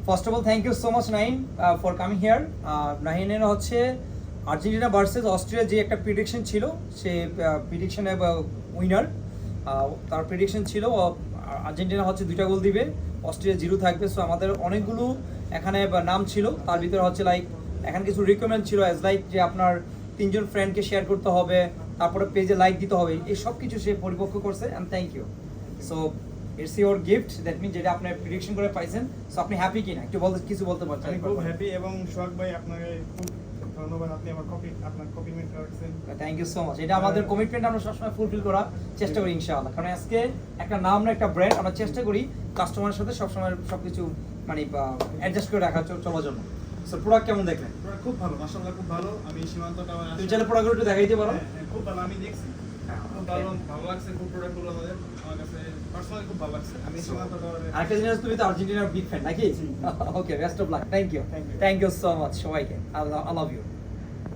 First of all thank you so much Nahin for coming here. নাহিনের হচ্ছে Argentina versus Austria যে একটা prediction ছিল, সে প্রিডিকশনে উইনার। তার প্রিডিকশন ছিল আর্জেন্টিনা হচ্ছে 2টা গোল দিবে, অস্ট্রিয়া 0 থাকবে। সো আমাদের অনেকগুলো এখানে নাম ছিল, তার ভিতরে হচ্ছে লাইক এখানে কিছু রিকমেন্ড ছিল অ্যাজ লাইক যে আপনার 3জন ফ্রেন্ডকে শেয়ার করতে হবে, তারপরে পেজে লাইক দিতে হবে, এই সব কিছু সে পরিপক্ক করছে and thank you. So it's your gift, that mean যেটা আপনি প্রিডিকশন করে পাইছেন। সো আপনি হ্যাপি কিনা একটু কিছু বলতে পারছেন? আমি খুব হ্যাপি এবং সোহাগ ভাই আপনাকে খুব ধন্যবাদ, আপনি আমার আপনার কমিটমেন্ট রাখছেন। Thank you so much. এটা আমাদের কমিটমেন্ট, আমরা সবসময় ফুলফিল করার চেষ্টা করি ইনশাআল্লাহ। কারণ আজকে একটা নাম না একটা ব্র্যান্ড, আমরা চেষ্টা করি কাস্টমারের সাথে সবসময় সবকিছু মানে অ্যাডজাস্ট করে রাখার চলার জন্য। সো প্রোডাক্ট কেমন দেখলেন? প্রোডাক্ট খুব ভালো, মাশাআল্লাহ খুব ভালো। আমি সীমান্ত টাওয়ার তুমি চাইলে প্রোডাক্টগুলো একটু দেখাইতে পারো? খুব ভালো, আমি দেখছি খুব ভালো, ভালো লাগছে খুব প্রোডাক্টগুলো আমাদের, আমার কাছে পার্সোনালি খুব ভালো লাগছে। আমি সীমান্ত টাওয়ারে আরেকটা জিনিস, তুমি তো আর্জেন্টিনার বিগ ফ্যান নাকি? Okay, best of luck. Thank you so much সবাইকে। I love you.